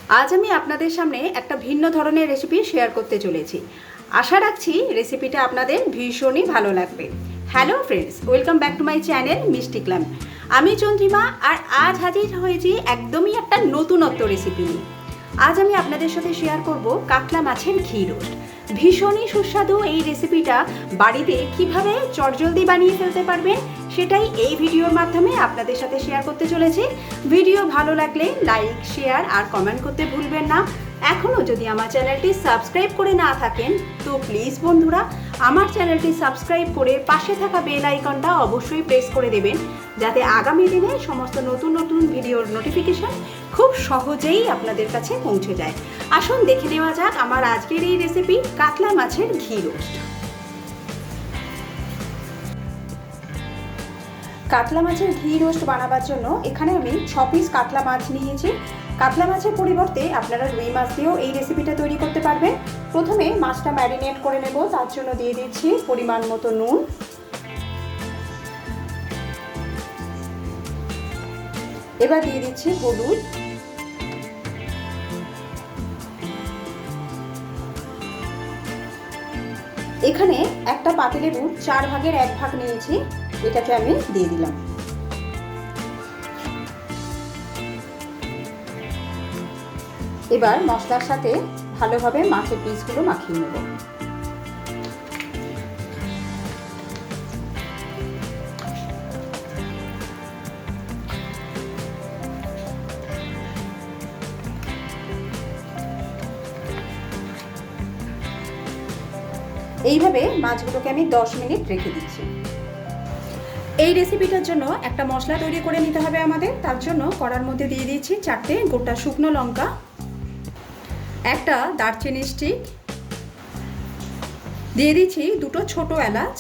আজ আমি আপনাদের সামনে একটা ভিন্ন ধরনের রেসিপি শেয়ার করতে চলেছি। আশা রাখছি রেসিপিটা আপনাদের ভীষণই ভালো লাগবে। Hello friends, welcome back to my channel মিষ্টি ক্ল্যাম। আমি চন্দ্রিমা, আর আজ হাজির হয়েছি একদমই একটা নতুনত্ব রেসিপি নিয়ে। আজ আমি আপনাদের সাথে শেয়ার করব কাতলা মাছের ঘি রোস্ট। ভীষণই সুস্বাদু এই রেসিপিটা বাড়িতে কিভাবে চটজলদি বানিয়ে ফেলতে পারবেন সেটাই এই ভিডিওর মাধ্যমে আপনাদের সাথে শেয়ার করতে চলেছি। ভিডিও ভালো লাগলে লাইক, শেয়ার আর কমেন্ট করতে ভুলবেন না। এখনও যদি আমার চ্যানেলটি সাবস্ক্রাইব করে না থাকেন তো প্লিজ বন্ধুরা আমার চ্যানেলটি সাবস্ক্রাইব করে পাশে থাকা বেল আইকনটা অবশ্যই প্রেস করে দেবেন, যাতে আগামী দিনে সমস্ত নতুন নতুন ভিডিওর নোটিফিকেশন খুব সহজেই আপনাদের কাছে পৌঁছে যায়। আসুন দেখে নেওয়া যাক আমার আজকের এই রেসিপি কাতলা মাছের ঘি রোস্ট। কাতলা মাছের ঘি রোস্ট বানাবার জন্য এখানে আমি 6 পিস কাতলা মাছ নিয়েছি। কাতলা মাছের পরিবর্তে আপনারা রুই মাছ দিয়েও এই রেসিপিটা তৈরি করতে পারবেন। প্রথমে মাছটা ম্যারিনেট করে নেব, তার জন্য দিয়ে দিচ্ছি পরিমাণ মতো নুন, এবার দিয়ে দিচ্ছি হলুদ, এখানে একটা পাতিলেবুর 4 ভাগের 1 ভাগ নিয়েছি, এটাকে আমি দিয়ে দিলাম। এবার মশলার সাথে ভালোভাবে মাছের পিসগুলো মাখিয়ে নেব। এইভাবে মাছগুলোকে আমি 10 মিনিট রেখে দিচ্ছি। এই রেসিপিটার জন্য একটা মশলা তৈরি করে নিতে হবে আমাদের। তার জন্য কড়ার মধ্যে দিয়ে দিচ্ছি 4টে গোটা শুকনো লঙ্কা, একটা দারচিনি স্টিক, দিয়ে দিচ্ছি 2টো ছোট এলাচ,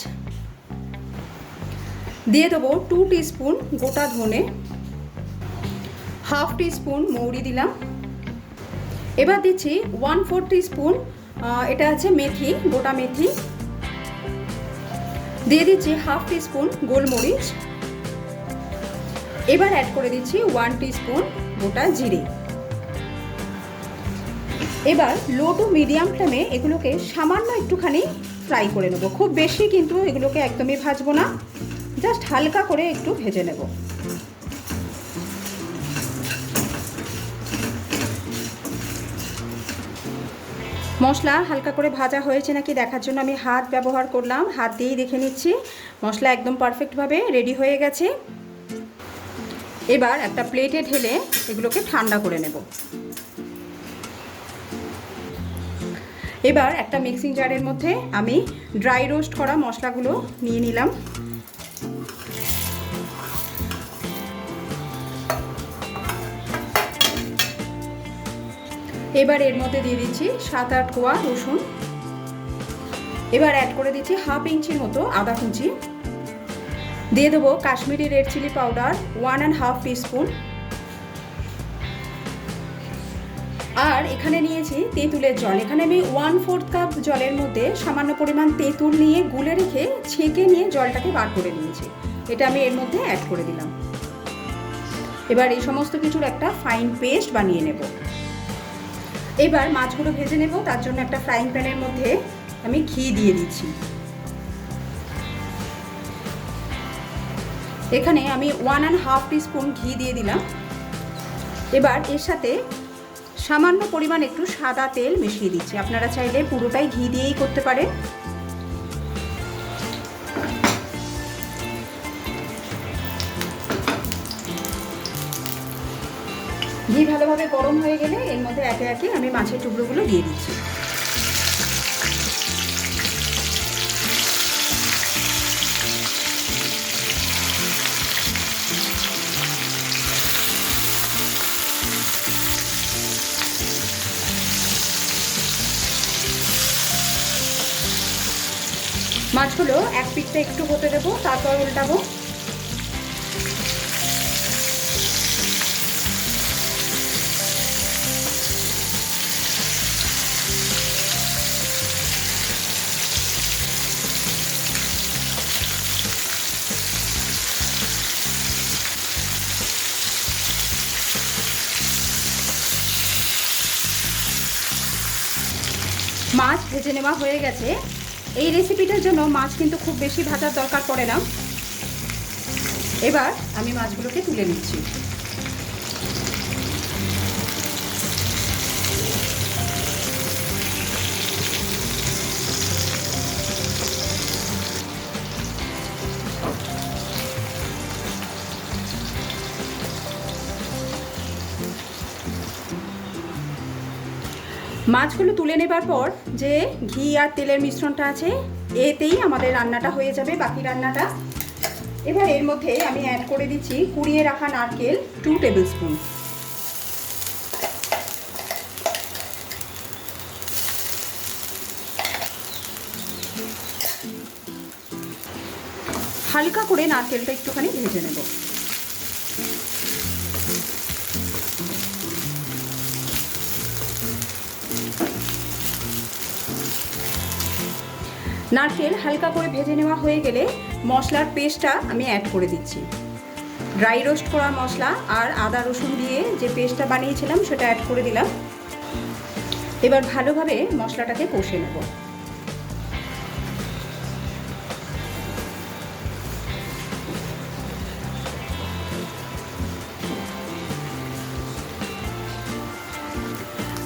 দিয়ে দেবো 2 টিস্পুন গোটা ধনে, হাফ টিস্পুন মৌরি দিলাম, এবার দিচ্ছি 1/4 টিস্পুন এটা আছে মেথি, গোটা মেথি, দিয়ে দিচ্ছি হাফ টিস্পুন গোলমরিচ, এবার অ্যাড করে দিচ্ছি 1 টিস্পুন গোটা জিরে। এবার লো টু মিডিয়াম ফ্লেমে এগুলোকে সামান্য একটুখানি ফ্রাই করে নেব। খুব বেশি কিন্তু এগুলোকে একদমই ভাজবো না, জাস্ট হালকা করে একটু ভেজে নেব। মশলা হালকা করে ভাজা হয়েছে নাকি দেখার জন্য আমি হাত ব্যবহার করলাম, হাত দিয়েই দেখে নিচ্ছি মশলা একদম পারফেক্টভাবে রেডি হয়ে গেছে। এবার একটা প্লেটে ঢেলে এগুলোকে ঠান্ডা করে নেব। এবার একটা মিক্সিং জারের মধ্যে আমি ড্রাই রোস্ট করা মশলাগুলো নিয়ে নিলাম। এবার এর মধ্যে দিয়ে দিচ্ছি 7-8 কোয়া রসুন, এবার অ্যাড করে দিচ্ছি হাফ ইঞ্চির মতো আদা কুচি, দিয়ে দেবো Kashmiri red chilli powder 1.5 teaspoon, আর এখানে নিয়েছি তেঁতুলের জল। এখানে আমি 1/4 কাপ জলের মধ্যে সামান্য পরিমাণ তেঁতুল নিয়ে গুলে রেখে ছেঁকে নিয়ে জলটাকে বার করে নিয়েছি, এটা আমি এর মধ্যে অ্যাড করে দিলাম। এবার এই সমস্ত কিছুর একটা ফাইন পেস্ট বানিয়ে নেব। এবার মাছগুলো ভেজে নেব, তার জন্য একটা ফ্রাইং প্যানের মধ্যে আমি ঘি দিয়ে দিচ্ছি। এখানে আমি 1.5 টিস্পুন ঘি দিয়ে দিলাম। এবার এর সাথে সামান্য পরিমাণ একটু সাদা তেল মিশিয়ে দিচ্ছি, আপনারা চাইলে পুরোটাই ঘি দিয়েই করতে পারেন। ঘি ভালোভাবে গরম হয়ে গেলে এর মধ্যে একে একে আমি মাছের টুকরোগুলো দিয়ে দিচ্ছি। মাছগুলো এক পিঠটা একটু হতে দেবো, তারপর উল্টাবো। মাছ ভেজে নেওয়া হয়ে গেছে। এই রেসিপিটার জন্য মাছ কিন্তু খুব বেশি ভাজার দরকার পড়ে না। এবার আমি মাছগুলোকে তুলে নিচ্ছি। মাছগুলো তুলে নেবার পর যে ঘি আর তেলের মিশ্রণটা আছে, এতেই আমাদের রান্নাটা হয়ে যাবে, বাকি রান্নাটা। এবার এর মধ্যে আমি অ্যাড করে দিচ্ছি কুড়িয়ে রাখা নারকেল 2 টেবিল স্পুন। হালকা করে নারকেলটা একটুখানি ভেজে নেব। নারকেল হালকা করে ভেজে নেওয়া হয়ে গেলে মশলার পেস্টটা আমি অ্যাড করে দিচ্ছি। ড্রাই রোস্ট করা মশলা আর আদা রসুন দিয়ে যে পেস্টটা বানিয়েছিলাম সেটা অ্যাড করে দিলাম। এবার ভালোভাবে মশলাটাকে কষে নেব।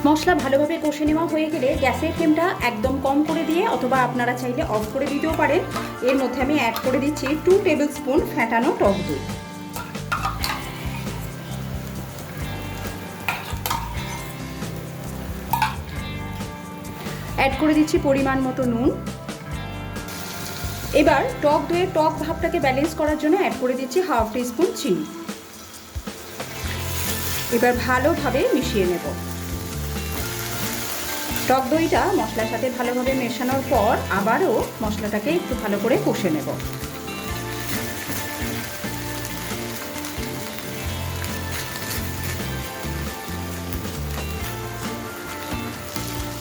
মশলা ভালোভাবে কষে নেওয়া হয়ে গেলে গ্যাসের ফ্লেমটা একদম কম করে দিয়ে অথবা আপনারা চাইলে অফ করে দিতেও পারেন। এর মধ্যে আমি অ্যাড করে দিচ্ছি 2 টেবিল স্পুন ফ্যাটানো টক দই। অ্যাড করে দিচ্ছি পরিমাণ মতো নুন। এবার টক দইয়ের টক ভাবটাকে ব্যালেন্স করার জন্য অ্যাড করে দিচ্ছি হাফ টিস্পুন চিনি। এবার ভালোভাবে মিশিয়ে নেব। টক দইটা মশলার সাথে ভালোভাবে মেশানোর পর আবারও মশলাটাকে একটু ভালো করে কষে নেব।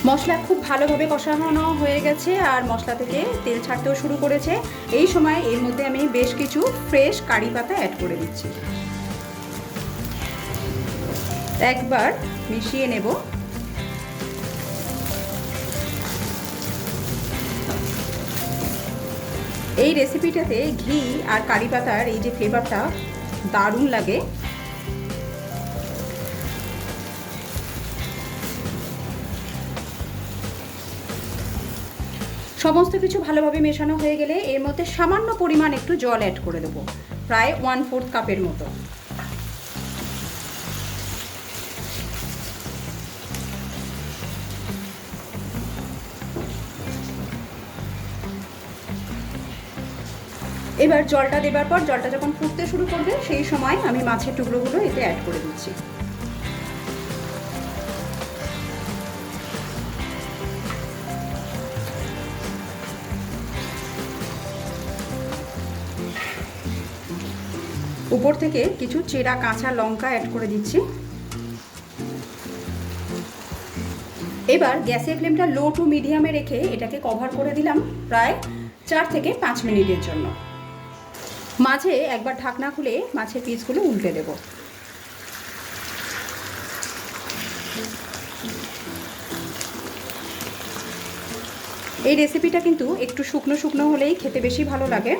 মশলা খুব ভালোভাবে কষানো হয়ে গেছে আর মশলা থেকে তেল ছাড়তেও শুরু করেছে। এই সময় এর মধ্যে আমি বেশ কিছু ফ্রেশ কারি পাতা অ্যাড করে দিচ্ছি। একবার মিশিয়ে নেব। এই রেসিপিটাতে ঘি আর কারি পাতার এই যে ফ্লেভারটা দারুণ লাগে। সমস্ত কিছু ভালোভাবে মেশানো হয়ে গেলে এর মধ্যে সামান্য পরিমাণ একটু জল অ্যাড করে দেবো, প্রায় 1/4 কাপের মতো। এবার জলটা দেবার পর জলটা যখন ফুটতে শুরু করবে সেই সময় আমি মাছের টুকরোগুলো এতে অ্যাড করে দিচ্ছি। উপর থেকে কিছু চেরা কাঁচা লঙ্কা অ্যাড করে দিচ্ছি। এবার গ্যাসের ফ্লেমটা লো টু মিডিয়ামে রেখে এটাকে কভার করে দিলাম প্রায় 4 থেকে 5 মিনিটের জন্য। মাঝে একবার ঢাকনা খুলে মাছের পিসগুলো উল্টে দেব। এই রেসিপিটা কিন্তু একটু শুকনো শুকনো হলেই খেতে বেশি ভালো লাগে।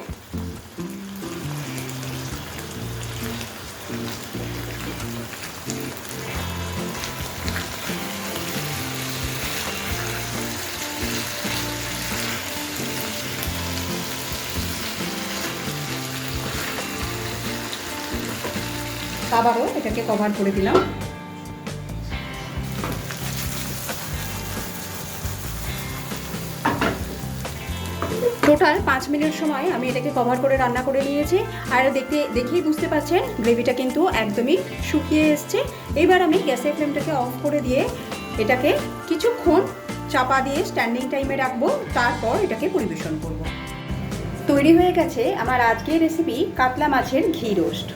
আবারও এটাকে কভার করে দিলাম। টোটাল 5 মিনিট সময় আমি এটাকে কভার করে রান্না করে নিয়েছি। আর দেখেই বুঝতে পারছেন গ্রেভিটা কিন্তু একদমই শুকিয়ে এসছে। এবার আমি গ্যাসের ফ্লেমটাকে অফ করে দিয়ে এটাকে কিছুক্ষণ চাপা দিয়ে স্ট্যান্ডিং টাইমে রাখবো, তারপর এটাকে পরিবেশন করব। তৈরি হয়ে গেছে আমার আজকের রেসিপি কাতলা মাছের ঘি রোস্ট।